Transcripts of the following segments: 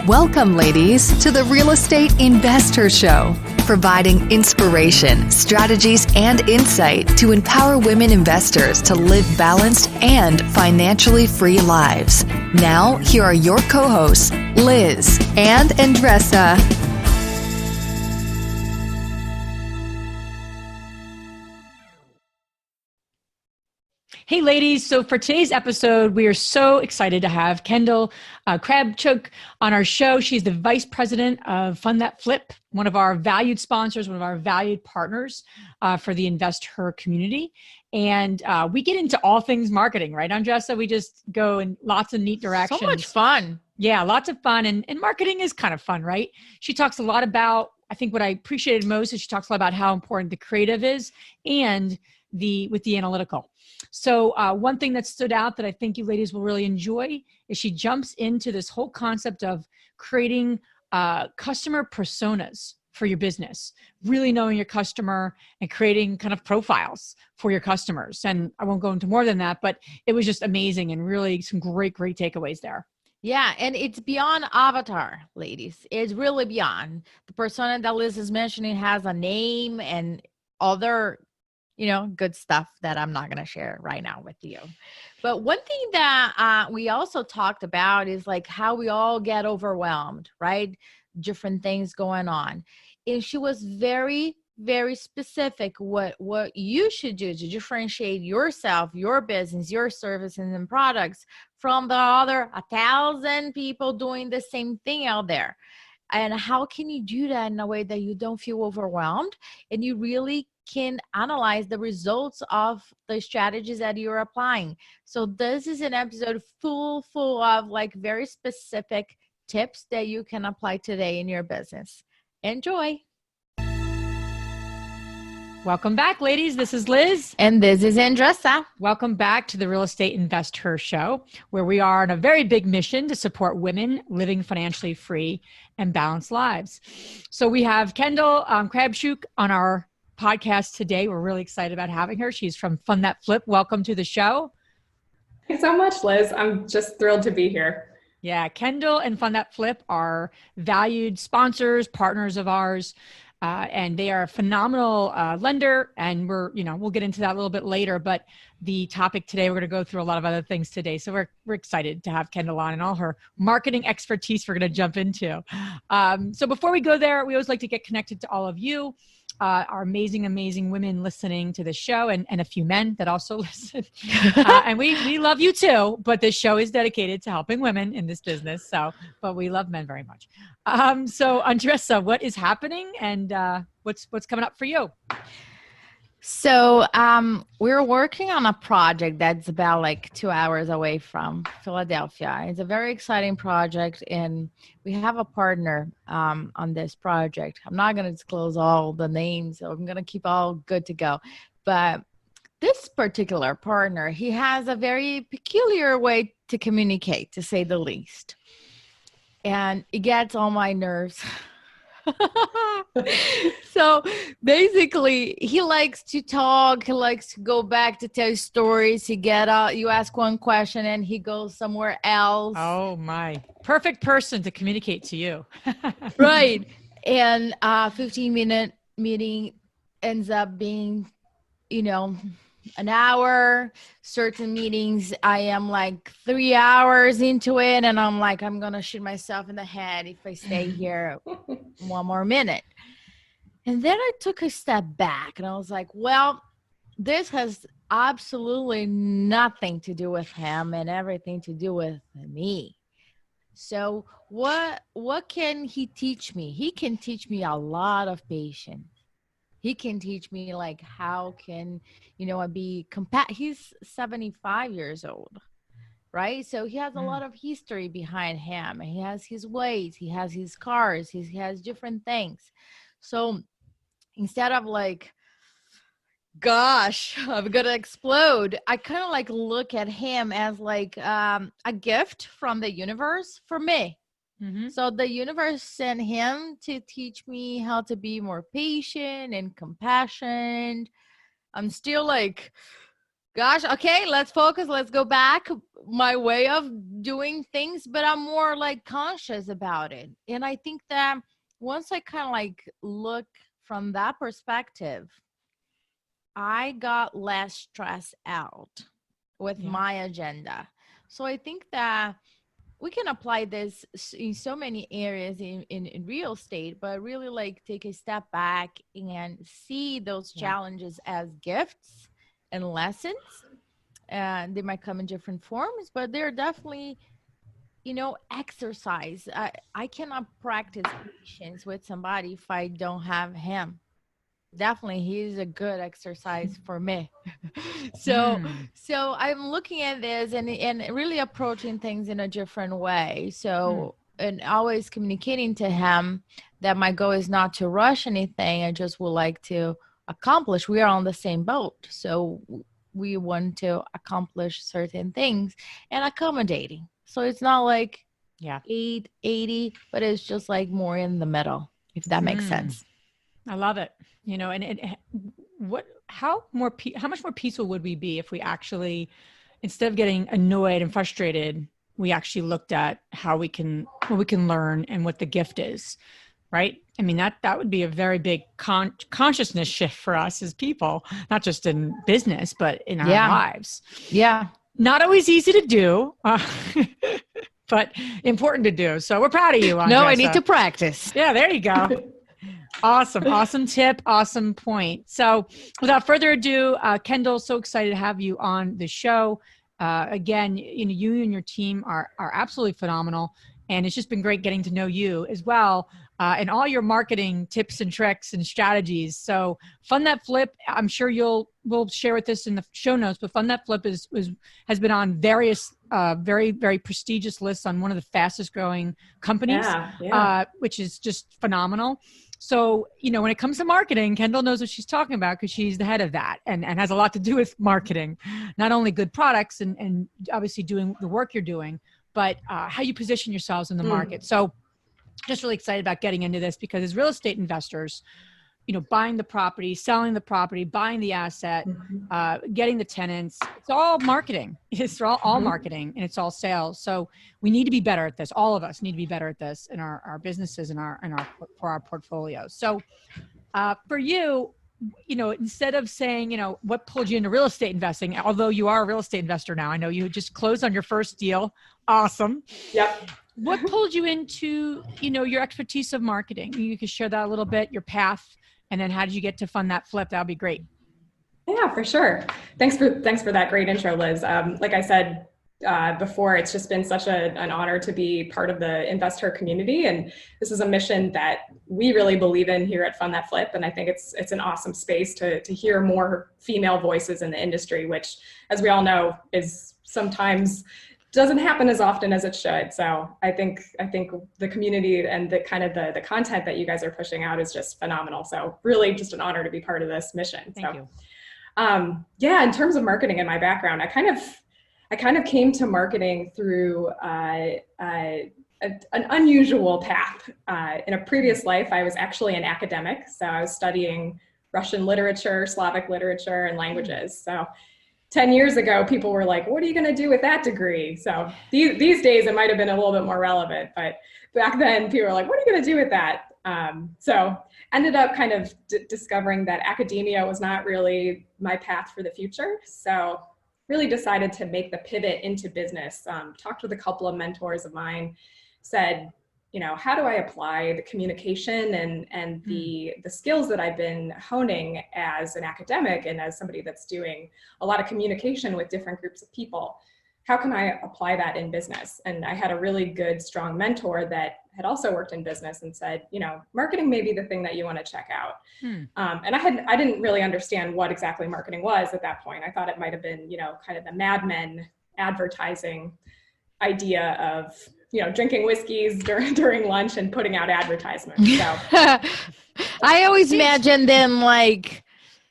Welcome, ladies, to the Real Estate Investor Show, providing inspiration, strategies, and insight to empower women investors to live balanced and financially free lives. Now, here are your co-hosts, Liz and Andressa. Hey, ladies. So for today's episode, we are so excited to have Kendall Krawchuk on our show. She's the Vice President of Fund That Flip, one of our valued sponsors, one of our valued partners for the investor community. And we get into all things marketing, right, Andressa? We just go in lots of neat directions. So much fun. Yeah, lots of fun. And marketing is kind of fun, right? She talks a lot about, I think what I appreciated most is she talks a lot about how important the creative is and with the analytical. So one thing that stood out that I think you ladies will really enjoy is she jumps into this whole concept of creating customer personas for your business, really knowing your customer and creating kind of profiles for your customers. And I won't go into more than that, but it was just amazing and really some great takeaways there. Yeah, and it's beyond avatar, ladies. It's really beyond. The persona that Liz is mentioning has a name and other good stuff that I'm not going to share right now with you. But one thing that we also talked about is like how we all get overwhelmed, right? Different things going on. And she was very, very specific what you should do to differentiate yourself, your business, your services and products from the other 1,000 people doing the same thing out there. And how can you do that in a way that you don't feel overwhelmed and you really can analyze the results of the strategies that you're applying. So this is an episode full of like very specific tips that you can apply today in your business. Enjoy. Welcome back, ladies. This is Liz. And this is Andressa. Welcome back to the Real Estate Investor Show, where we are on a very big mission to support women living financially free and balanced lives. So we have Kendall Krawchuk on our podcast today. We're really excited about having her. She's from Fund That Flip. Welcome to the show. Thanks so much, Liz. I'm just thrilled to be here. Yeah, Kendall and Fund That Flip are valued sponsors, partners of ours, and they are a phenomenal lender. And we'll get into that a little bit later. But the topic today, we're going to go through a lot of other things today. So we're excited to have Kendall on and all her marketing expertise we're going to jump into. So before we go there, we always like to get connected to all of you. Our amazing women listening to the show and a few men that also listen. And we love you too, but this show is dedicated to helping women in this business. But we love men very much. So Andressa, what is happening and what's coming up for you? So we're working on a project that's about like 2 hours away from Philadelphia. It's a very exciting project, and we have a partner on this project. I'm not going to disclose all the names, so I'm going to keep all good to go. But this particular partner, he has a very peculiar way to communicate, to say the least. And it gets on my nerves. So basically, he likes to talk. He likes to go back to tell stories. You ask one question and he goes somewhere else. Oh my, perfect person to communicate to you. Right. And 15-minute meeting ends up being, an hour. Certain meetings, I am like 3 hours into it, and I'm like, I'm going to shoot myself in the head if I stay here one more minute. And then I took a step back and I was like, well, this has absolutely nothing to do with him and everything to do with me. So what can he teach me? He can teach me a lot of patience. He can teach me like how can, I be he's 75 years old, right? So he has a lot of history behind him. He has his ways, he has his cars, he has different things. So instead of like, gosh, I'm gonna explode, I kind of like look at him as like a gift from the universe for me. Mm-hmm. So the universe sent him to teach me how to be more patient and compassionate. I'm still like, gosh, okay, let's focus. Let's go back. My way of doing things, but I'm more like conscious about it. And I think that once I kind of like look from that perspective, I got less stressed out with my agenda. So I think that we can apply this in so many areas in real estate, but really like take a step back and see those challenges as gifts and lessons. And they might come in different forms, but they're definitely, exercise. I cannot practice patience with somebody if I don't have him. Definitely, he's a good exercise for me. So I'm looking at this and really approaching things in a different way. So, and always communicating to him that my goal is not to rush anything. I just would like to accomplish. We are on the same boat. So we want to accomplish certain things and accommodating. So it's not like 880, but it's just like more in the middle, if that makes sense. I love it. How much more peaceful would we be if we actually, instead of getting annoyed and frustrated, we actually looked at what we can learn and what the gift is, right? I mean, that would be a very big consciousness shift for us as people, not just in business, but in our lives. Yeah. Not always easy to do, but important to do. So we're proud of you, Andressa. No, I need to practice. Yeah, there you go. Awesome tip. Awesome point. So without further ado, Kendall, so excited to have you on the show. Again, you and your team are absolutely phenomenal. And it's just been great getting to know you as well. And all your marketing tips and tricks and strategies. So Fund That Flip, I'm sure we'll share with this in the show notes, but Fund That Flip has been on various very, very prestigious lists on one of the fastest growing companies, which is just phenomenal. So, when it comes to marketing, Kendall knows what she's talking about because she's the head of that and has a lot to do with marketing, not only good products and obviously doing the work you're doing, but how you position yourselves in the market. So just really excited about getting into this because as real estate investors, buying the property, selling the property, buying the asset, getting the tenants, it's all marketing. It's all marketing and it's all sales. So we need to be better at this. All of us need to be better at this in our businesses and for our portfolios. So for you, instead of saying, what pulled you into real estate investing, although you are a real estate investor now, I know you just closed on your first deal. Awesome. Yep. What pulled you into, your expertise of marketing? You could share that a little bit, your path, and then how did you get to Fund That Flip? That would be great. Yeah, for sure. Thanks for that great intro, Liz. Like I said before, it's just been such an honor to be part of the investor community. And this is a mission that we really believe in here at Fund That Flip. And I think it's an awesome space to hear more female voices in the industry, which, as we all know, is sometimes doesn't happen as often as it should. So I think the community and the kind of the content that you guys are pushing out is just phenomenal. So really just an honor to be part of this mission. Thank you. In terms of marketing and my background, I kind of came to marketing through an unusual path. In a previous life, I was actually an academic. So I was studying Russian literature, Slavic literature, and languages. So 10 years ago, people were like, what are you going to do with that degree? So these days, it might have been a little bit more relevant. But back then, people were like, what are you going to do with that? So ended up kind of discovering that academia was not really my path for the future. So really decided to make the pivot into business. Talked with a couple of mentors of mine, said, how do I apply the communication and the skills that I've been honing as an academic and as somebody that's doing a lot of communication with different groups of people? How can I apply that in business? And I had a really good, strong mentor that had also worked in business and said, marketing may be the thing that you want to check out. And I didn't really understand what exactly marketing was at that point. I thought it might have been, kind of the Mad Men advertising idea of, drinking whiskeys during lunch and putting out advertisements. So I always imagine them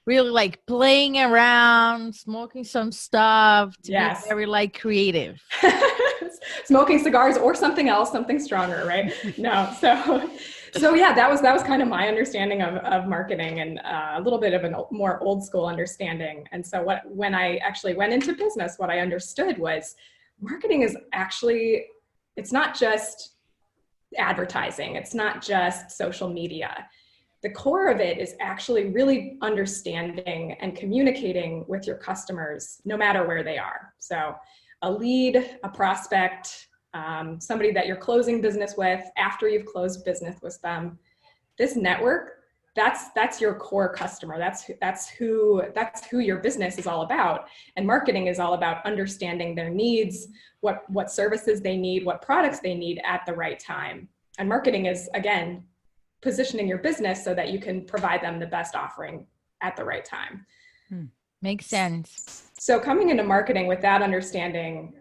really playing around, smoking some stuff to be very creative. Smoking cigars or something else, something stronger, right? No. So yeah, that was kind of my understanding of marketing and a little bit of a more old school understanding. And so when I actually went into business, what I understood was marketing is actually, it's not just advertising. It's not just social media. The core of it is actually really understanding and communicating with your customers, no matter where they are. So a lead, a prospect, somebody that you're closing business with after you've closed business with them, this network, that's your core customer. That's who your business is all about. And marketing is all about understanding their needs, what services they need, what products they need at the right time. And marketing is, again, positioning your business so that you can provide them the best offering at the right time. Makes sense. So coming into marketing with that understanding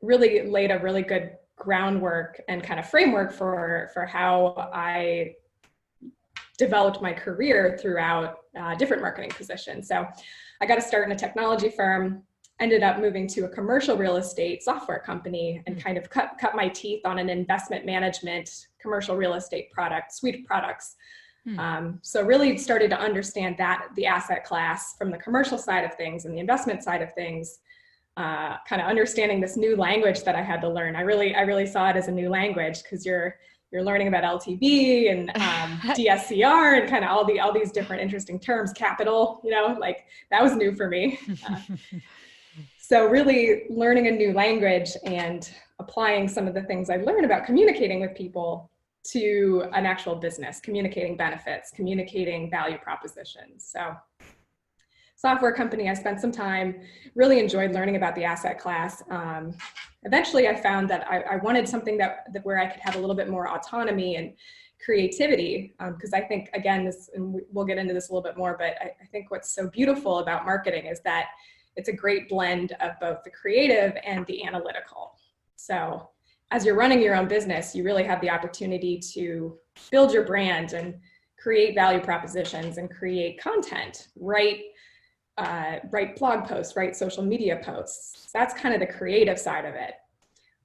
really laid a really good groundwork and kind of framework for how I developed my career throughout different marketing positions. So I got to start in a technology firm, ended up moving to a commercial real estate software company, and kind of cut my teeth on an investment management commercial real estate product suite of products. So really started to understand that the asset class from the commercial side of things and the investment side of things, kind of understanding this new language that I had to learn. I really saw it as a new language because you're learning about LTV and DSCR and kind of all these different interesting terms, capital, like that was new for me. So really learning a new language and applying some of the things I learned about communicating with people to an actual business, communicating benefits, communicating value propositions. So software company, I spent some time, really enjoyed learning about the asset class. Eventually I found that I wanted something that where I could have a little bit more autonomy and creativity, because I think, again, and we'll get into this a little bit more, but I think what's so beautiful about marketing is that it's a great blend of both the creative and the analytical. So as you're running your own business, you really have the opportunity to build your brand and create value propositions and create content, write blog posts, write social media posts. That's kind of the creative side of it.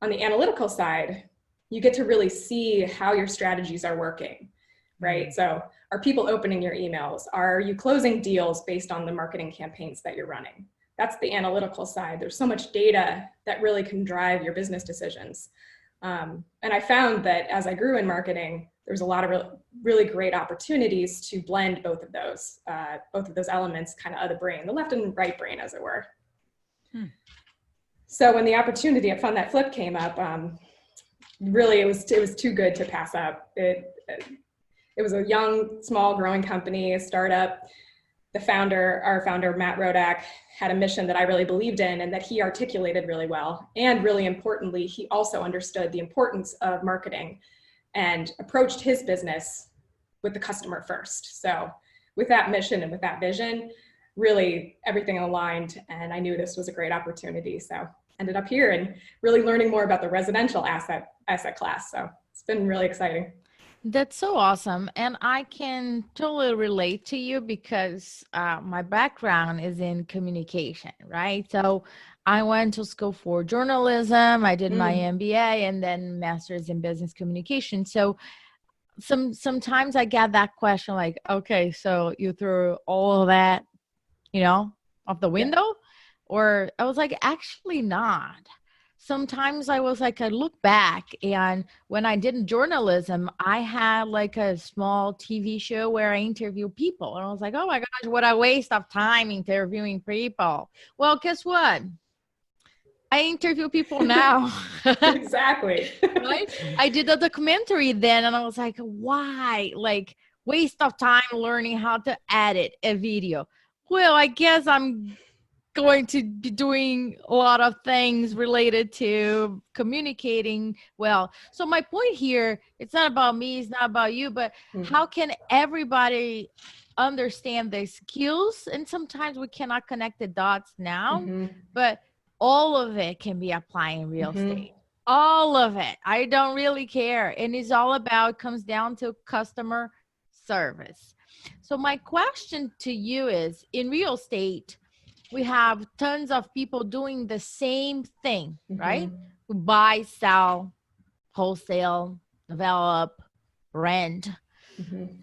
On the analytical side, you get to really see how your strategies are working, right? So are people opening your emails? Are you closing deals based on the marketing campaigns that you're running? That's the analytical side. There's so much data that really can drive your business decisions. And I found that as I grew in marketing, there's a lot of really great opportunities to blend both of those elements kind of the brain, the left and right brain, as it were. So when the opportunity at Fund That Flip came up, really it was too good to pass up. It was a young, small, growing company, a startup. Our founder, Matt Rodak, had a mission that I really believed in and that he articulated really well. And really importantly, he also understood the importance of marketing and approached his business with the customer first. So with that mission and with that vision, really everything aligned, and I knew this was a great opportunity. So ended up here and really learning more about the residential asset class. So it's been really exciting. That's so awesome. And I can totally relate to you because my background is in communication, right? So I went to school for journalism. I did my MBA and then master's in business communication. So sometimes I get that question like, okay, so you threw all of that, off the window? Yeah. Or I was like, actually not. Sometimes I look back, and when I did journalism, I had like a small TV show where I interview people. And I was like, oh my gosh, what a waste of time interviewing people. Well, guess what? I interview people now. Exactly. Right? I did a documentary then, and I was like, why? Like, waste of time learning how to edit a video. Well, I guess I'm going to be doing a lot of things related to communicating well. So my point here, it's not about me, it's not about you, but how can everybody understand the skills? And sometimes we cannot connect the dots now, but all of it can be applied in real estate. All of it. I don't really care. And it's all about, comes down to customer service. So my question to you is, in real estate, we have tons of people doing the same thing, right? We buy, sell, wholesale, develop, rent.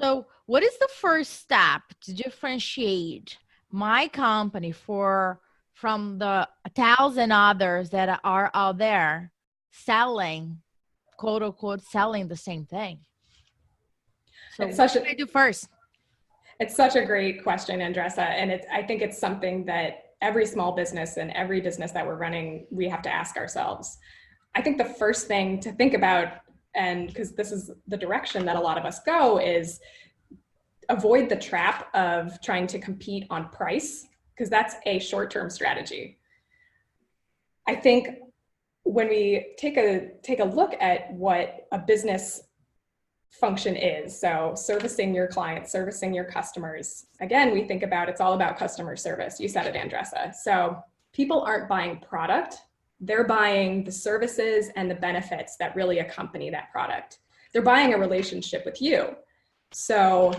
So what is the first step to differentiate my company for from the 1,000 others that are out there selling, quote unquote, selling the same thing? So what should I do first? It's such a great question, Andressa. And I think it's something that every small business and every business that we're running, we have to ask ourselves. I think the first thing to think about, and because this is the direction that a lot of us go, is avoid the trap of trying to compete on price, because that's a short-term strategy. I think when we take a look at what a business function is, so servicing your clients, servicing your customers, again, we think about, it's all about customer service. You said it, Andressa. So people aren't buying product, they're buying the services and the benefits that really accompany that product. They're buying a relationship with you. So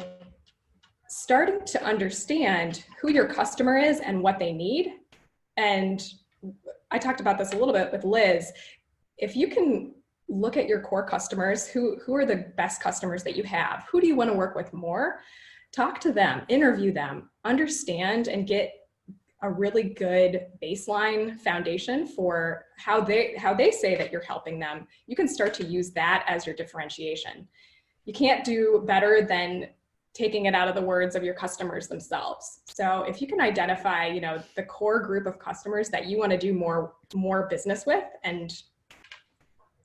starting to understand who your customer is and what they need. And I talked about this a little bit with Liz. If you can look at your core customers, who are the best customers that you have? Who do you want to work with more? Talk to them, interview them, understand and get a really good baseline foundation for how they say that you're helping them. You can start to use that as your differentiation. You can't do better than taking it out of the words of your customers themselves. So if you can identify, the core group of customers that you want to do more business with and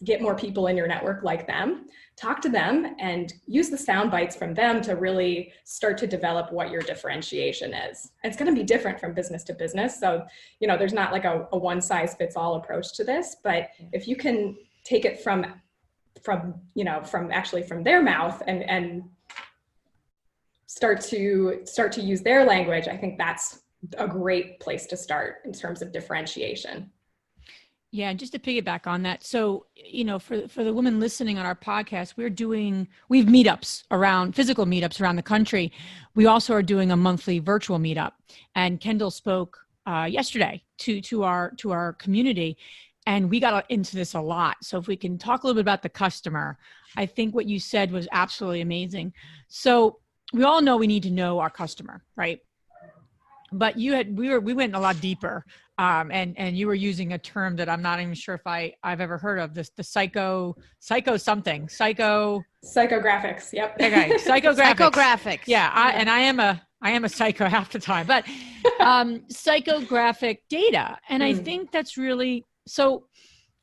get more people in your network like them, talk to them and use the sound bites from them to really start to develop what your differentiation is. It's going to be different from business to business. So, there's not like a one size fits all approach to this, but if you can take it from their mouth and start to use their language, I think that's a great place to start in terms of differentiation. Yeah, just to piggyback on that. So, for the women listening on our podcast, we've meetups physical meetups around the country. We also are doing a monthly virtual meetup. And Kendall spoke yesterday to our community, and we got into this a lot. So if we can talk a little bit about the customer, I think what you said was absolutely amazing. So we all know we need to know our customer, right? But we went a lot deeper. And you were using a term that I'm not even sure if I've ever heard of, the psychographics. Yep. Okay. Psychographics. Yeah. I am a psycho half the time, but psychographic data. And I think that's really, so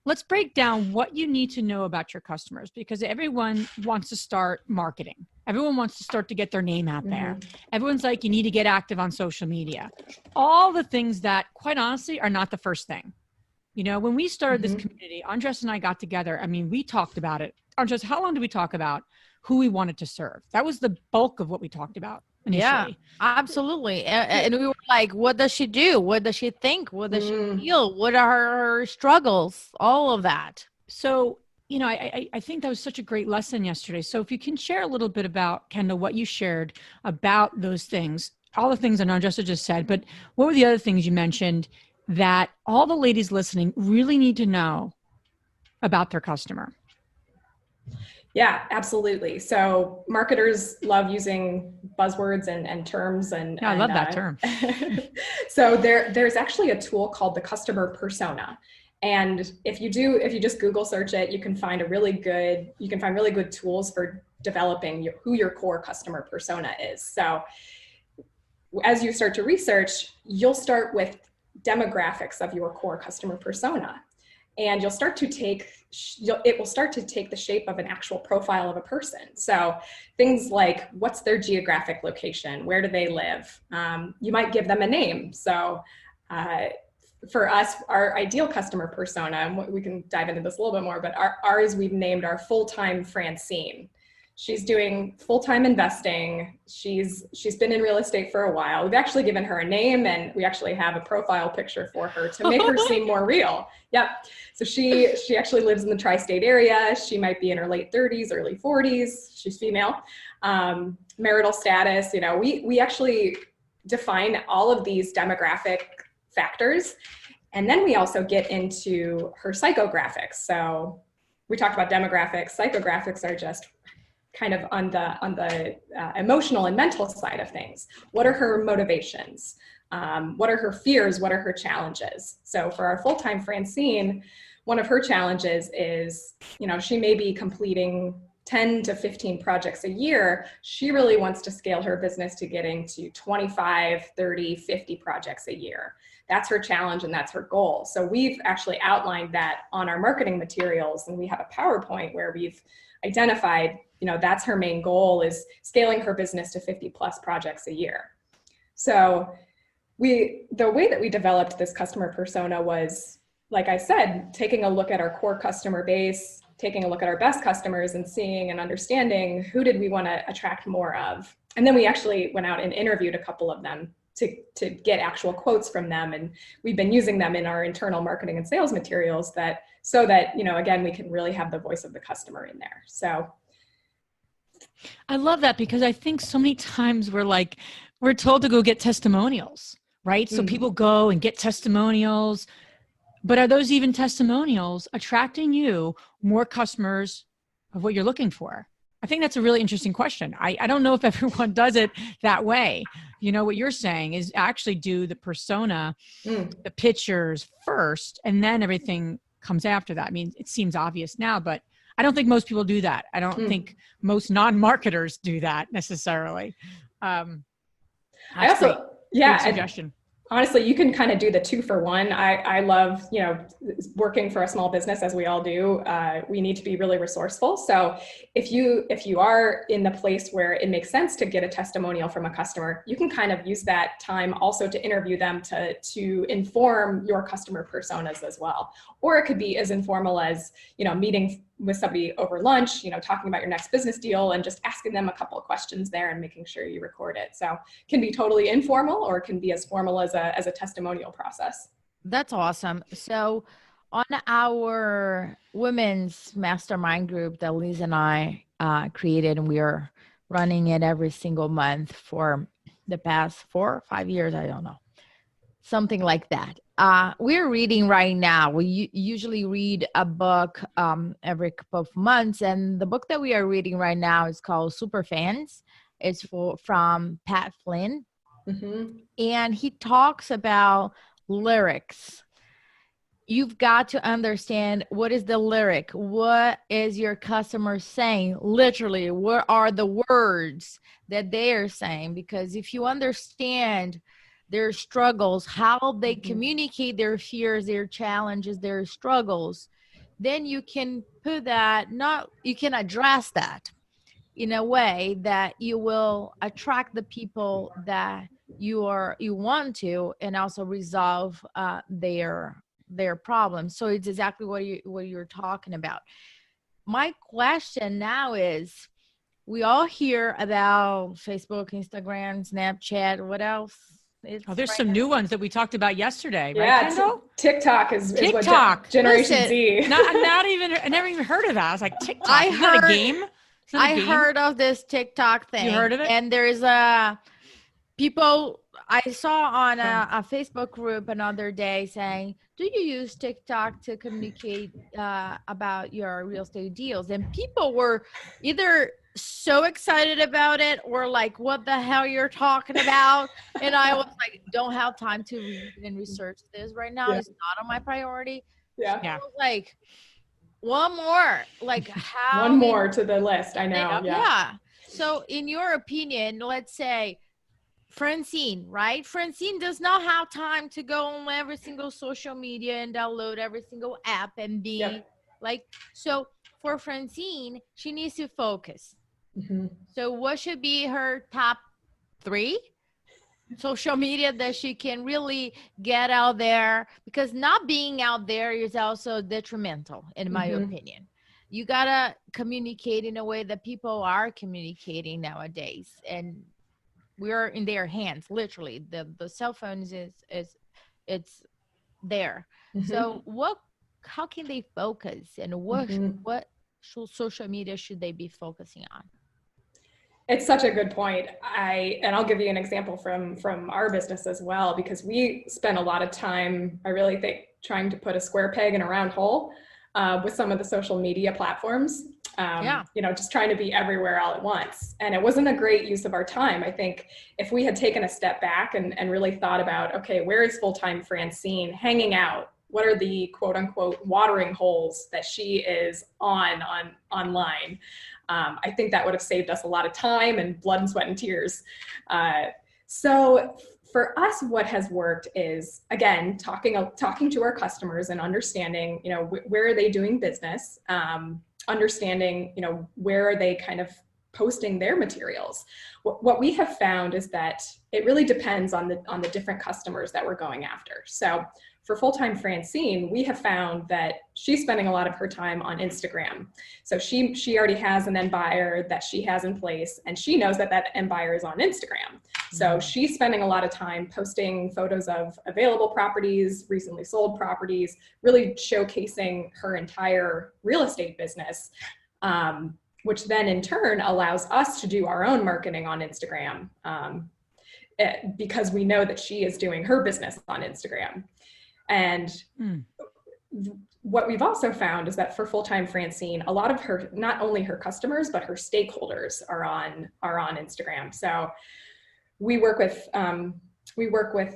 let's break down what you need to know about your customers, because everyone wants to start marketing. Everyone wants to start to get their name out there. Everyone's like, you need to get active on social media. All the things that, quite honestly, are not the first thing. When we started this community, Andres and I got together. I mean, we talked about it. Andres, how long did we talk about who we wanted to serve? That was the bulk of what we talked about initially. Yeah, absolutely. And we were like, what does she do? What does she think? What does she feel? What are her struggles? All of that. So, I think that was such a great lesson yesterday. So if you can share a little bit about, Kendall, what you shared about those things, all the things that Andressa just said, but what were the other things you mentioned that all the ladies listening really need to know about their customer? Yeah, absolutely. So marketers love using buzzwords and terms and I love that term. So there's actually a tool called the customer persona. And if you just Google search it, you can find really good tools for developing who your core customer persona is. So as you start to research, you'll start with demographics of your core customer persona. And it will start to take the shape of an actual profile of a person. So things like, what's their geographic location? Where do they live? You might give them a name. So for us, our ideal customer persona, and we can dive into this a little bit more, but ours, we've named our full-time Francine. She's doing full-time investing. She's been in real estate for a while. We've actually given her a name, and we actually have a profile picture for her to make her seem more real. Yep. So she actually lives in the tri-state area. She might be in her late 30s, early 40s. She's female. Marital status, we actually define all of these demographic factors. And then we also get into her psychographics. So we talked about demographics. Psychographics are just kind of on the emotional and mental side of things. What are her motivations? What are her fears? What are her challenges? So for our full-time Francine, one of her challenges is, she may be completing 10 to 15 projects a year. She really wants to scale her business to getting to 25, 30, 50 projects a year. That's her challenge and that's her goal. So we've actually outlined that on our marketing materials, and we have a PowerPoint where we've identified, that's her main goal, is scaling her business to 50 plus projects a year. So the way that we developed this customer persona was, like I said, taking a look at our core customer base, taking a look at our best customers and seeing and understanding who did we want to attract more of. And then we actually went out and interviewed a couple of them to get actual quotes from them. And we've been using them in our internal marketing and sales materials so that, again, we can really have the voice of the customer in there. So I love that, because I think so many times we're told to go get testimonials, right? So people go and get testimonials, but are those even testimonials attracting you more customers of what you're looking for? I think that's a really interesting question. I don't know if everyone does it that way. What you're saying is actually do the persona, the pictures first, and then everything comes after that. I mean, it seems obvious now, but I don't think most people do that. I don't think most non-marketers do that necessarily. Great suggestion. Honestly, you can kind of do the 2-for-1. I love, working for a small business, as we all do. We need to be really resourceful. So if you are in the place where it makes sense to get a testimonial from a customer, you can kind of use that time also to interview them to inform your customer personas as well. Or it could be as informal as, meeting with somebody over lunch, talking about your next business deal and just asking them a couple of questions there and making sure you record it. So it can be totally informal, or it can be as formal as a testimonial process. That's awesome. So on our women's mastermind group that Liz and I created, and we are running it every single month for the past 4 or 5 years, I don't know, something like that. We're reading right now. We usually read a book every couple of months, and the book that we are reading right now is called Superfans. It's from Pat Flynn, and he talks about lyrics. You've got to understand, what is the lyric? What is your customer saying? Literally, what are the words that they are saying? Because if you understand their struggles, how they communicate their fears, their challenges, their struggles, then you can you can address that in a way that you will attract the people that you want to, and also resolve their problems. So it's exactly what you're talking about. My question now is, we all hear about Facebook, Instagram, Snapchat, what else? There's some new ones that we talked about yesterday, right, Yeah, Kendall? TikTok is what Generation Z. I never even heard of that. I was like, TikTok, is that a game? I heard of this TikTok thing. You heard of it? And there's people I saw on a Facebook group another day saying, do you use TikTok to communicate about your real estate deals? And people were either so excited about it or like, what the hell you're talking about? And I was like, don't have time to read and research this right now. It's not on my priority. Yeah. So I was like, one more to the list. I know. Yeah. So in your opinion, let's say Francine, right? Francine does not have time to go on every single social media and download every single app and be so for Francine, she needs to focus. So what should be her top 3 social media that she can really get out there? Because not being out there is also detrimental, in my opinion. You gotta communicate in a way that people are communicating nowadays, and we're in their hands, literally. The cell phones it's there. So how can they focus, and what social media should they be focusing on? It's such a good point. And I'll give you an example from our business as well, because we spend a lot of time, I really think, trying to put a square peg in a round hole with some of the social media platforms. just trying to be everywhere all at once. And it wasn't a great use of our time. I think if we had taken a step back and really thought about, okay, where is full-time Francine hanging out? What are the quote unquote watering holes that she is online? I think that would have saved us a lot of time and blood and sweat and tears. So for us, what has worked is, again, talking to our customers and understanding, where are they doing business, understanding, where are they kind of posting their materials. What we have found is that it really depends on the different customers that we're going after. So for full-time Francine, we have found that she's spending a lot of her time on Instagram. So she already has an end buyer that she has in place, and she knows that end buyer is on Instagram. So she's spending a lot of time posting photos of available properties, recently sold properties, really showcasing her entire real estate business, which then in turn allows us to do our own marketing on Instagram, because we know that she is doing her business on Instagram. And what we've also found is that for full-time Francine, a lot of her, not only her customers, but her stakeholders are on Instagram. So we work with,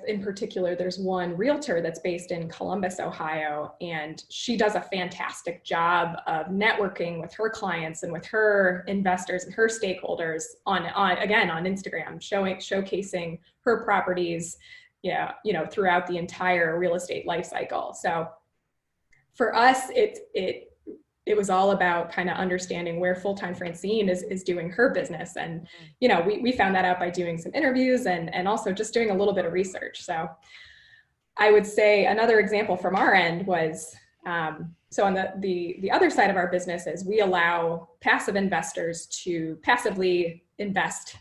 in particular, there's one realtor that's based in Columbus, Ohio, and she does a fantastic job of networking with her clients and with her investors and her stakeholders on Instagram, showcasing her properties, throughout the entire real estate life cycle. So for us, it was all about kind of understanding where full-time Francine is doing her business. And, we found that out by doing some interviews and also just doing a little bit of research. So I would say another example from our end was, so on the other side of our business is we allow passive investors to passively invest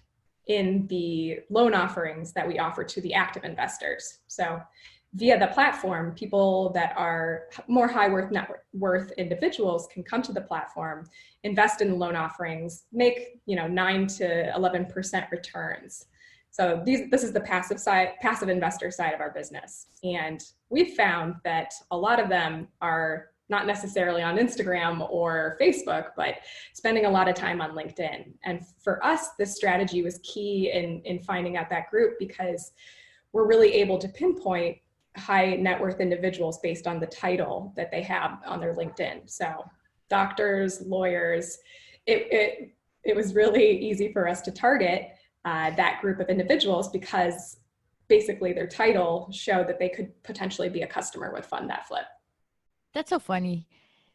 in the loan offerings that we offer to the active investors. So via the platform, people that are more high net worth individuals can come to the platform, invest in loan offerings, make 9 to 11% returns. So this is the passive investor side of our business. And we've found that a lot of them are not necessarily on Instagram or Facebook, but spending a lot of time on LinkedIn. And for us, this strategy was key in finding out that group, because we're really able to pinpoint high net worth individuals based on the title that they have on their LinkedIn. So doctors, lawyers, it was really easy for us to target that group of individuals, because basically their title showed that they could potentially be a customer with Fund That Flip. That's so funny.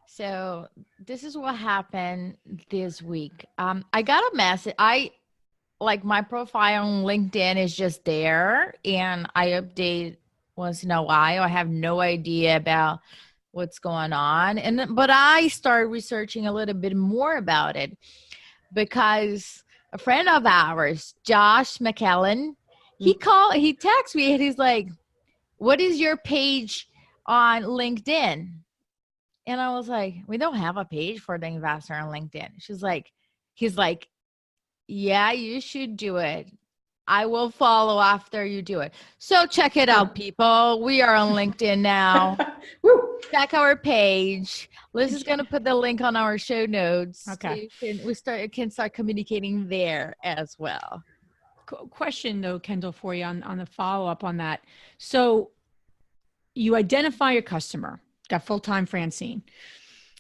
So this is what happened this week. I got a message. My profile on LinkedIn is just there, and I update once in a while. I have no idea about what's going on. But I started researching a little bit more about it, because a friend of ours, Josh McKellen, he texted me and he's like, "What is your page on LinkedIn?" And I was like, "We don't have a page for the investor on LinkedIn." He's like, "Yeah, you should do it. I will follow after you do it." So check it out, people. We are on LinkedIn now. Check our page. Liz is going to put the link on our show notes. Okay. So you can start communicating there as well. Question though, Kendall, for you on the follow-up on that. So you identify your customer. Got full-time Francine.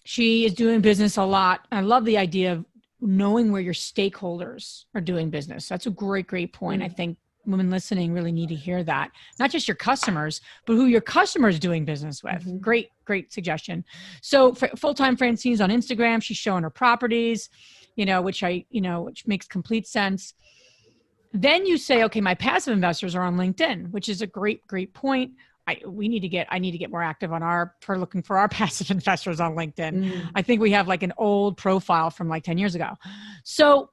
She is doing business a lot. I love the idea of knowing where your stakeholders are doing business. That's a great point. I think women listening really need to hear that. Not just your customers, but who your customers doing business with. Great suggestion. So full-time Francine's on Instagram. She's showing her properties, which makes complete sense. Then you say, okay, my passive investors are on LinkedIn, which is a great point. I need to get more active for looking for our passive investors on LinkedIn. I think we have like an old profile from like 10 years ago. So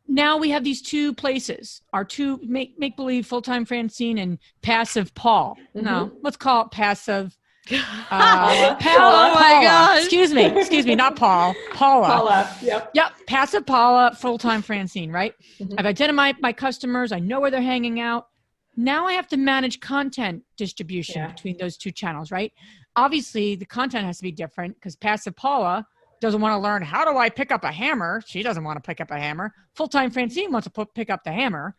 now we have these two places, our two make believe full-time Francine and passive Paul. No, let's call it passive. Oh my gosh. Excuse me, not Paul. Paula. Yep. Passive Paula, full-time Francine, right? I've identified my customers. I know where they're hanging out. Now I have to manage content distribution between those two channels, right? Obviously, the content has to be different, because passive Paula doesn't want to learn, how do I pick up a hammer? She doesn't want to pick up a hammer. Full-time Francine wants to pick up the hammer.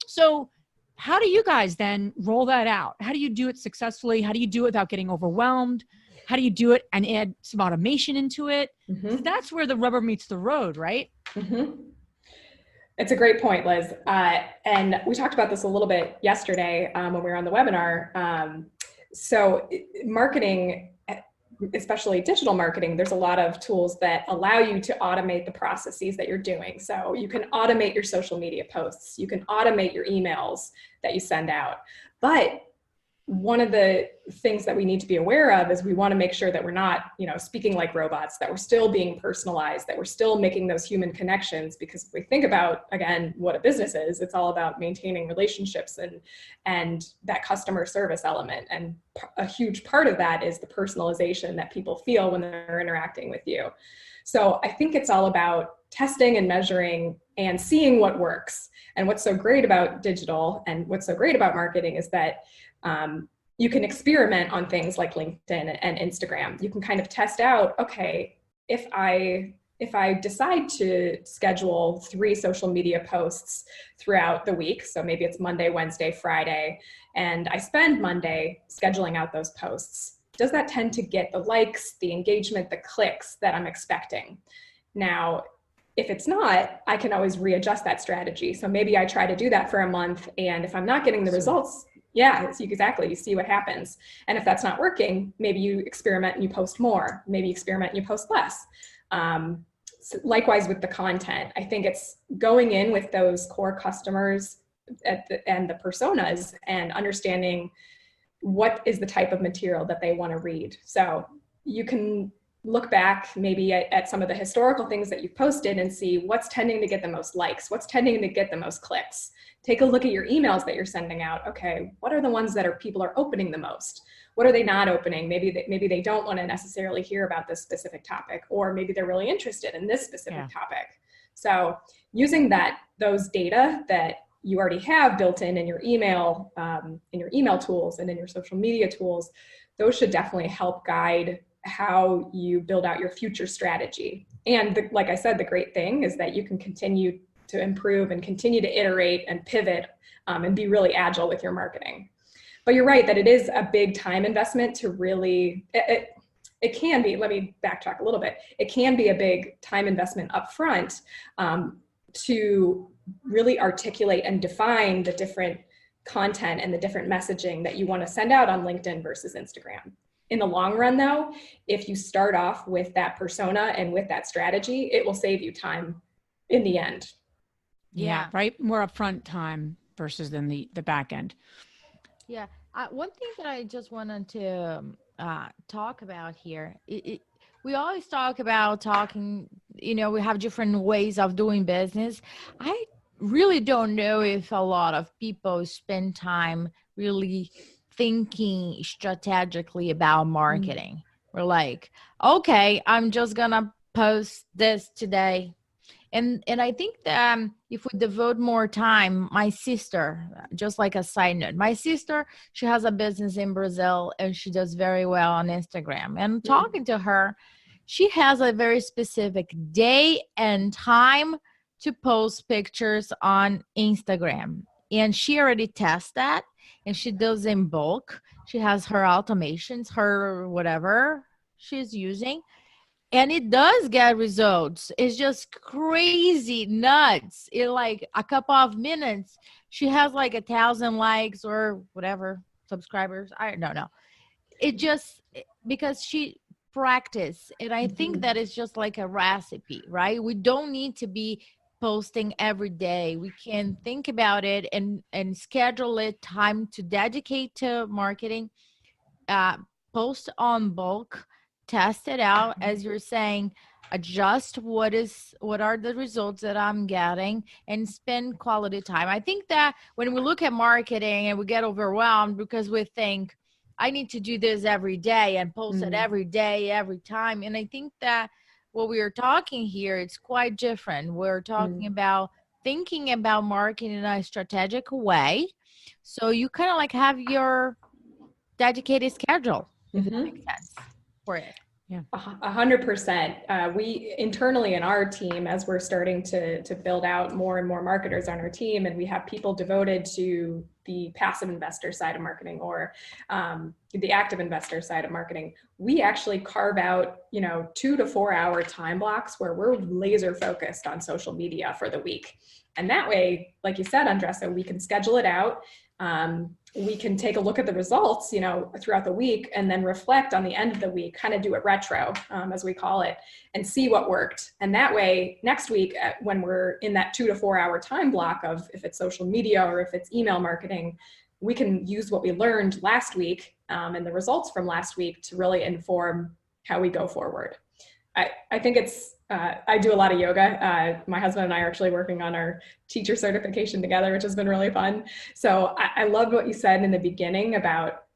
So how do you guys then roll that out? How do you do it successfully? How do you do it without getting overwhelmed? How do you do it and add some automation into it? So that's where the rubber meets the road, right? It's a great point, Liz. And we talked about this a little bit yesterday when we were on the webinar. So marketing, especially digital marketing, there's a lot of tools that allow you to automate the processes that you're doing. So you can automate your social media posts, you can automate your emails that you send out. But one of the things that we need to be aware of is we want to make sure that we're not, speaking like robots, that we're still being personalized, that we're still making those human connections. Because if we think about, again, what a business is, it's all about maintaining relationships and that customer service element. And a huge part of that is the personalization that people feel when they're interacting with you. So I think it's all about testing and measuring and seeing what works. And what's so great about digital and what's so great about marketing is that you can experiment on things like LinkedIn and Instagram. You can kind of test out, okay, if I decide to schedule 3 social media posts throughout the week, so maybe it's Monday, Wednesday, Friday, and I spend Monday scheduling out those posts, does that tend to get the likes, the engagement, the clicks that I'm expecting? Now, if it's not, I can always readjust that strategy. So maybe I try to do that for a month, and if I'm not getting the results, exactly. You see what happens. And if that's not working, maybe you experiment and you post more. Maybe you experiment and you post less. So likewise with the content, I think it's going in with those core customers and the personas and understanding what is the type of material that they want to read. So you can look back maybe at some of the historical things that you've posted and see what's tending to get the most likes, what's tending to get the most clicks. Take a look at your emails that you're sending out. Okay, what are the ones that people are opening the most? What are they not opening? Maybe they don't want to necessarily hear about this specific topic, or maybe they're really interested in this specific topic. So using those data that you already have built in your email tools and in your social media tools, those should definitely help guide how you build out your future strategy. And like I said, the great thing is that you can continue to improve and continue to iterate and pivot and be really agile with your marketing. But you're right that it is a big time investment to really, it can be, let me backtrack a little bit. It can be a big time investment up front to really articulate and define the different content and the different messaging that you want to send out on LinkedIn versus Instagram. In the long run though, if you start off with that persona and with that strategy, it will save you time in the end. Yeah, right. More upfront time versus then the back end. Yeah. One thing that I just wanted to talk about here, we always talk about we have different ways of doing business. I really don't know if a lot of people spend time really thinking strategically about marketing. We're like, okay, I'm just gonna post this today. And I think that if we devote more time, my sister, just like a side note, my sister, she has a business in Brazil and she does very well on Instagram. And talking to her, she has a very specific day and time to post pictures on Instagram. And she already tests that and she does in bulk. She has her automations, her whatever she's using. And it does get results. It's just crazy nuts. In like a couple of minutes, she has like 1,000 likes or whatever subscribers. I don't know. It just because she practiced. And I think that is just like a recipe, right? We don't need to be posting every day. We can think about it and schedule it time to dedicate to marketing, post on bulk, test it out, as you're saying, adjust what are the results that I'm getting and spend quality time. I think that when we look at marketing and we get overwhelmed because we think I need to do this every day and post it every day, every time. And I think that what we are talking here, it's quite different. We're talking about thinking about marketing in a strategic way. So you kind of like have your dedicated schedule, if it makes sense for it. Yeah. 100%. We internally in our team, as we're starting to build out more and more marketers on our team, and we have people devoted to the passive investor side of marketing or the active investor side of marketing, we actually carve out, 2 to 4 hour time blocks where we're laser focused on social media for the week. And that way, like you said, Andressa, we can schedule it out. We can take a look at the results, throughout the week and then reflect on the end of the week, kind of do a retro, as we call it, and see what worked. And that way, next week, when we're in that 2 to 4 hour time block of if it's social media or if it's email marketing, we can use what we learned last week and the results from last week to really inform how we go forward. I think it's, I do a lot of yoga. My husband and I are actually working on our teacher certification together, which has been really fun. So I loved what you said in the beginning about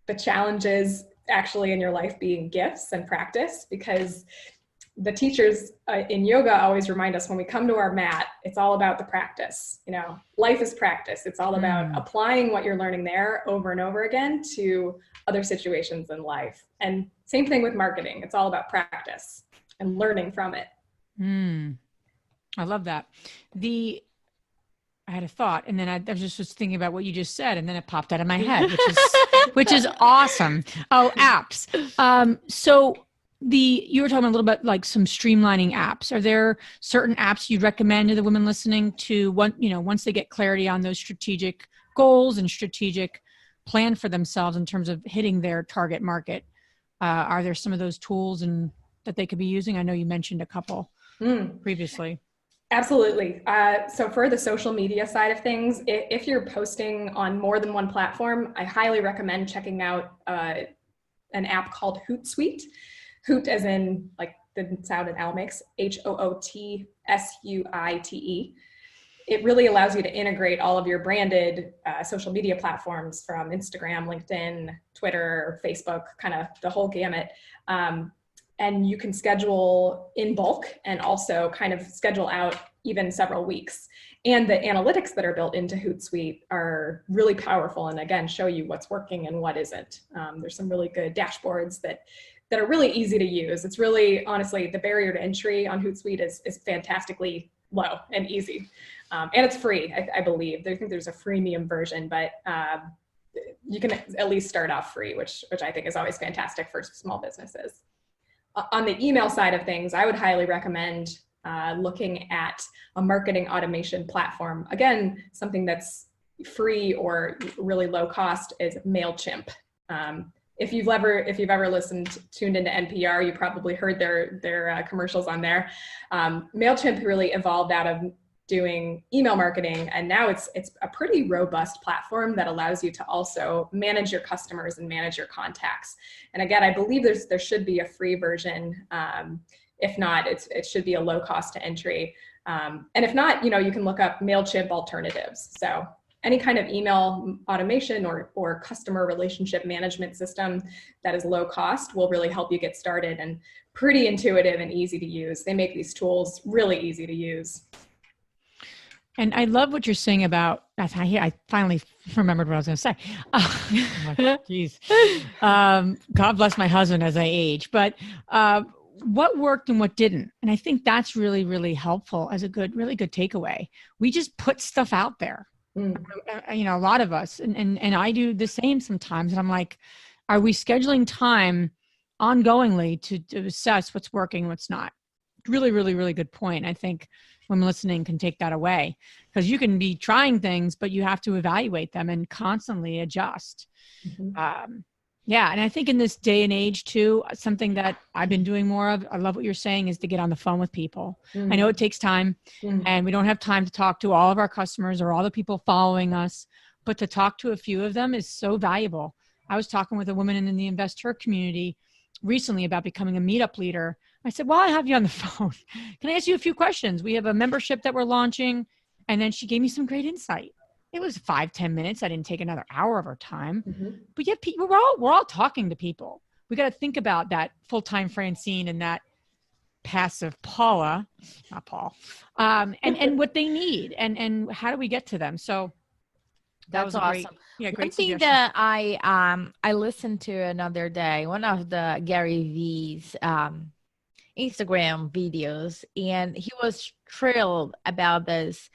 the challenges actually in your life being gifts and practice, because the teachers in yoga always remind us when we come to our mat, it's all about the practice. Life is practice. It's all about applying what you're learning there over and over again to other situations in life. And same thing with marketing. It's all about practice and learning from it. I love that. I had a thought, and then I was thinking about what you just said, and then it popped out of my head, which is awesome. Oh, apps. So you were talking a little bit like some streamlining apps. Are there certain apps you'd recommend to the women listening to once they get clarity on those strategic goals and strategic plan for themselves in terms of hitting their target market? Are there some of those tools that they could be using? I know you mentioned a couple previously. Absolutely. So for the social media side of things, if you're posting on more than one platform, I highly recommend checking out an app called Hootsuite. Hoot as in like the sound an owl makes, HOOTSUITE. It really allows you to integrate all of your branded social media platforms from Instagram, LinkedIn, Twitter, Facebook, kind of the whole gamut. And you can schedule in bulk and also kind of schedule out even several weeks. And the analytics that are built into Hootsuite are really powerful and again, show you what's working and what isn't. There's some really good dashboards that are really easy to use. It's really, honestly, the barrier to entry on Hootsuite is fantastically low and easy. And it's free, I believe. I think there's a freemium version, but you can at least start off free, which I think is always fantastic for small businesses. On the email side of things, I would highly recommend looking at a marketing automation platform. Again, something that's free or really low cost is MailChimp. If you've ever tuned into NPR, you probably heard their commercials on there. MailChimp really evolved out of doing email marketing, and now it's a pretty robust platform that allows you to also manage your customers and manage your contacts. And again, I believe there should be a free version. If not, it should be a low cost to entry. And if not, you can look up MailChimp alternatives. So any kind of email automation or customer relationship management system that is low cost will really help you get started and pretty intuitive and easy to use. They make these tools really easy to use. And I love what you're saying about, I finally remembered what I was going to say. Geez. God bless my husband as I age. But what worked and what didn't? And I think that's really, really helpful as really good takeaway. We just put stuff out there. A lot of us, and I do the same sometimes. And I'm like, are we scheduling time ongoingly to assess what's working, what's not? Really, really, really good point. I think women listening can take that away, because you can be trying things, but you have to evaluate them and constantly adjust. And I think in this day and age too, something that I've been doing more of, I love what you're saying, is to get on the phone with people. I know it takes time and we don't have time to talk to all of our customers or all the people following us, but to talk to a few of them is so valuable. I was talking with a woman in the investor community recently about becoming a meetup leader. I said, well, I have you on the phone. Can I ask you a few questions? We have a membership that we're launching. And then she gave me some great insight. It was 5-10 minutes. I didn't take another hour of her time. But yet we're all talking to people. We got to think about that full-time Francine and that passive Paula, not Paul, and what they need and how do we get to them? So That's was a great, awesome. yeah, One great thing suggestion. that I listened to another day, one of the Gary V's Instagram videos, and he was thrilled about this,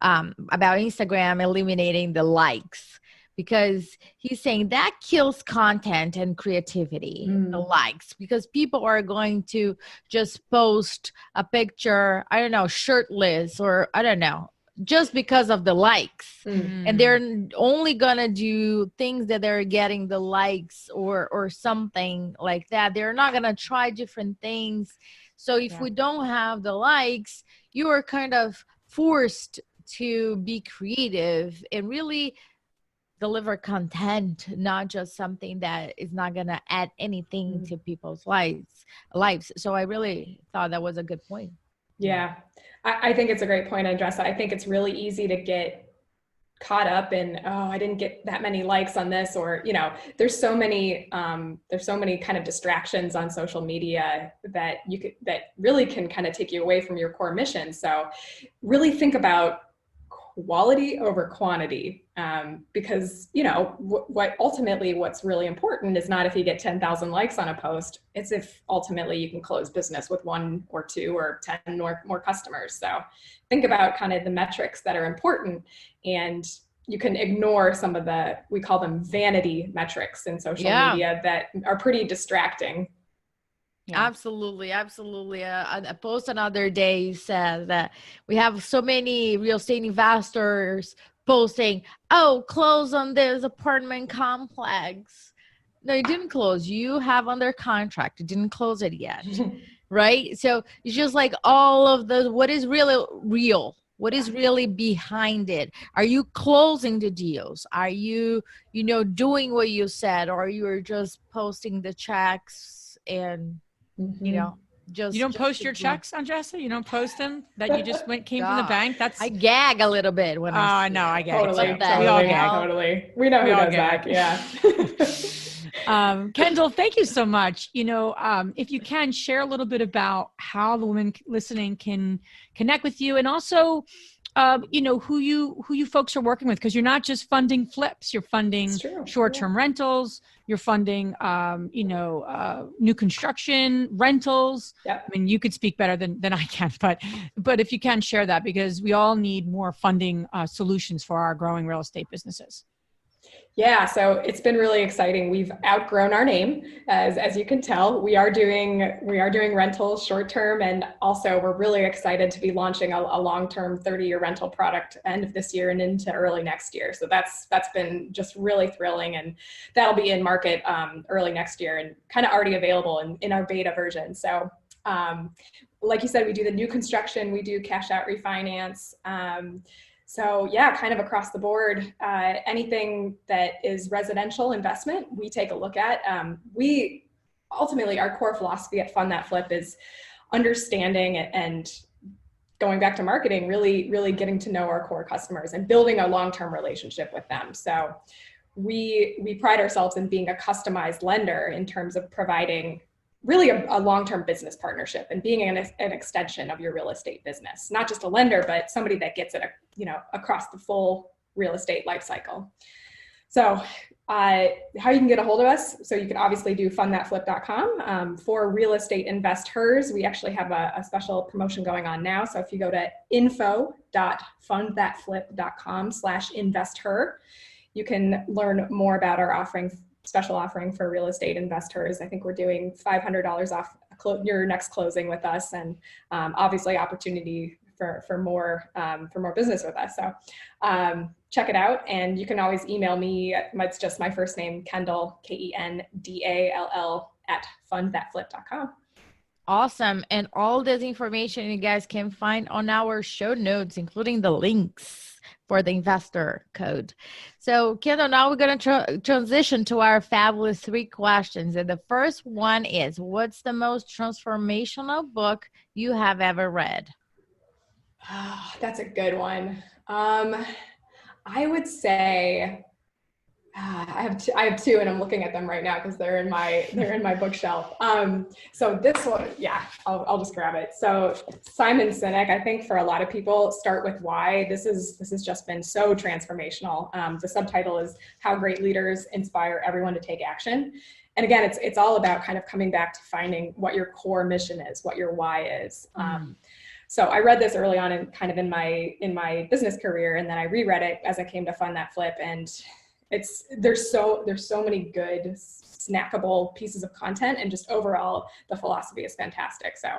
about Instagram eliminating the likes, because he's saying that kills content and creativity, the likes, because people are going to just post a picture, I don't know, shirtless, or I don't know, just because of the likes. And they're only gonna do things that they're getting the likes, or something like that. They're not gonna try different things. So if we don't have the likes, you are kind of forced to be creative and really deliver content, not just something that is not going to add anything to people's lives. So I really thought that was a good point. Yeah, I think it's a great point, Andressa. I think it's really easy to get caught up in, oh, I didn't get that many likes on this, or, you know, there's so many kind of distractions on social media that really can kind of take you away from your core mission. So really think about quality over quantity, because, you know, what's really important is not if you get 10,000 likes on a post, it's if ultimately you can close business with 1 or 2 or 10 or more customers. So think about kind of the metrics that are important, and you can ignore some of we call them vanity metrics in social media that are pretty distracting. Yeah. Absolutely. A post another day said that we have so many real estate investors posting, oh, close on this apartment complex. No, you didn't close. You have under contract. You didn't close it yet. Right? So it's just like all of what is really real? What is really behind it? Are you closing the deals? Are you, doing what you said, or you're just posting the checks and you don't post your checks, Andressa? You don't post them that you just came from the bank? I gag a little bit when I know, I gag. Totally. We all gag. Totally. We know who does that. Yeah. Kendall, thank you so much. If you can share a little bit about how the women listening can connect with you, and also who you folks are working with, because you're not just funding flips, you're funding short-term rentals, you're funding new construction rentals. Yep. I mean, you could speak better than I can, but if you can share that, because we all need more funding solutions for our growing real estate businesses. Yeah, so it's been really exciting. We've outgrown our name, as you can tell. We are doing rentals short term, and also we're really excited to be launching a long-term 30-year rental product end of this year and into early next year. So that's been just really thrilling, and that'll be in market early next year and kind of already available in our beta version. So like you said, we do the new construction, we do cash out refinance. So yeah, kind of across the board, anything that is residential investment, we take a look at. We ultimately, our core philosophy at Fund That Flip is understanding and going back to marketing, really getting to know our core customers and building a long-term relationship with them. So we pride ourselves in being a customized lender in terms of providing really a long-term business partnership and being an extension of your real estate business, not just a lender, but somebody that gets it, across the full real estate life cycle. So how you can get a hold of us. So you can obviously do fundthatflip.com. For real estate investors, we actually have a special promotion going on now. So if you go to info.fundthatflip.com/investher, you can learn more about our special offering for real estate investors. I think we're doing $500 off your next closing with us, and obviously opportunity for more business with us. So check it out, and you can always email me. It's just my first name, Kendall, Kendall @fundthatflip.com. Awesome. And all this information you guys can find on our show notes, including the links for the investor code. So Kendall, now we're going to transition to our fabulous 3 questions. And the first one is, what's the most transformational book you have ever read? Oh, that's a good one. I would say I have two, and I'm looking at them right now because they're in my bookshelf. So this one, yeah, I'll just grab it. So Simon Sinek, I think for a lot of people, start with why. This has just been so transformational. The subtitle is How Great Leaders Inspire Everyone to Take Action. And again, it's all about kind of coming back to finding what your core mission is, what your why is. So I read this early on in my business career, and then I reread it as I came to fund that flip, and there's so many good snackable pieces of content, and just overall the philosophy is fantastic. So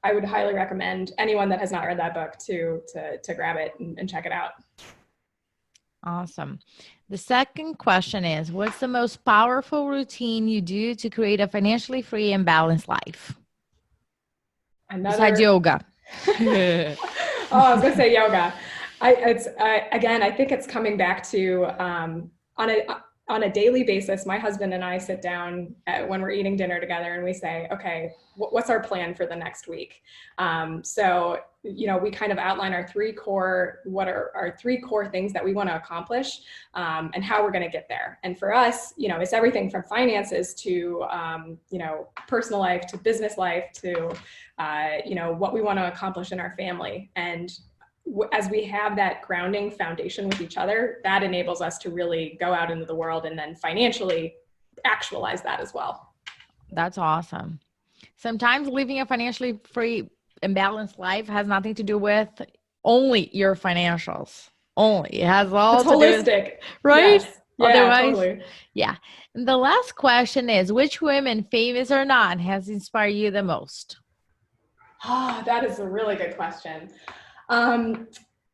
I would highly recommend anyone that has not read that book to grab it and check it out. Awesome. The second question is, what's the most powerful routine you do to create a financially free and balanced life? Besides yoga. I was gonna say yoga. I think it's coming back to on a daily basis. My husband and I sit down when we're eating dinner together, and we say, okay, what's our plan for the next week? So we kind of outline our three core things that we want to accomplish, and how we're going to get there. And for us, it's everything from finances to personal life to business life to what we want to accomplish in our family. And as we have that grounding foundation with each other, that enables us to really go out into the world and then financially actualize that as well. That's awesome. Sometimes living a financially free and balanced life has nothing to do with only your financials. It has all it's holistic, right? Yes. Yeah, Otherwise, totally. Yeah. And the last question is, which women, famous or not, has inspired you the most? That is a really good question.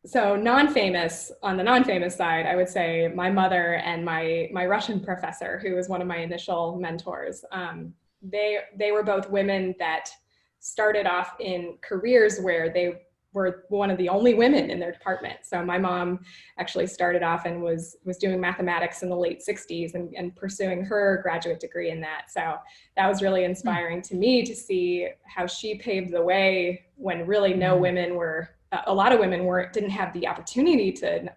So non-famous, on the non-famous side, I would say my mother and my Russian professor, who was one of my initial mentors. They were both women that started off in careers where they were one of the only women in their department. So my mom actually started off and was doing mathematics in the late 60s and pursuing her graduate degree in that. So that was really inspiring to me to see how she paved the way when really a lot of women didn't have the opportunity to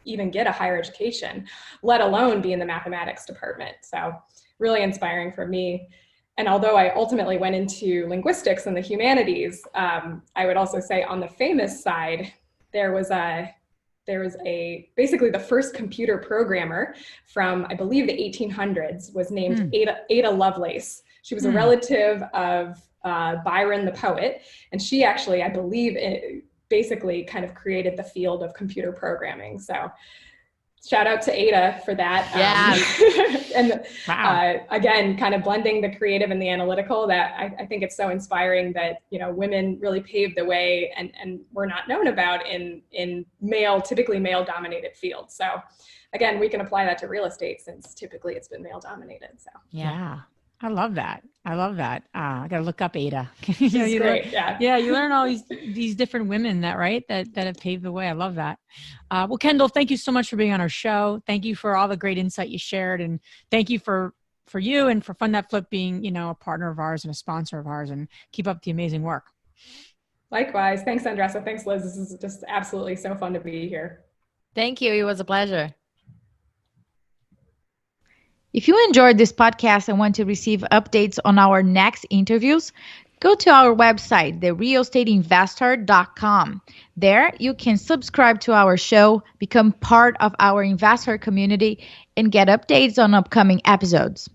even get a higher education, let alone be in the mathematics department. So really inspiring for me. And although I ultimately went into linguistics and the humanities, I would also say on the famous side, there was basically the first computer programmer from, I believe, the 1800s was named Ada Lovelace. She was a relative of Byron the poet, and she actually, I believe, basically kind of created the field of computer programming. So shout out to Ada for that. Yeah. And wow. Again, kind of blending the creative and the analytical, that I think it's so inspiring that, women really paved the way and were not known about in typically male dominated fields. So again, we can apply that to real estate since typically it's been male dominated. So yeah. I love that. I got to look up Ada. She's great. You learn all these different women that have paved the way. I love that. Well, Kendall, thank you so much for being on our show. Thank you for all the great insight you shared, and thank you for you and for Fund That Flip being, a partner of ours and a sponsor of ours, and keep up the amazing work. Likewise. Thanks, Andressa. Thanks, Liz. This is just absolutely so fun to be here. Thank you. It was a pleasure. If you enjoyed this podcast and want to receive updates on our next interviews, go to our website, therealestateinvestor.com. There, you can subscribe to our show, become part of our investor community, and get updates on upcoming episodes.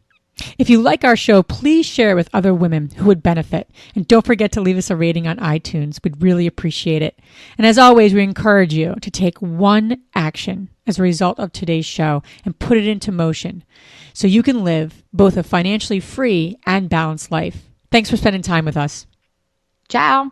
If you like our show, please share it with other women who would benefit. And don't forget to leave us a rating on iTunes. We'd really appreciate it. And as always, we encourage you to take one action as a result of today's show and put it into motion so you can live both a financially free and balanced life. Thanks for spending time with us. Ciao.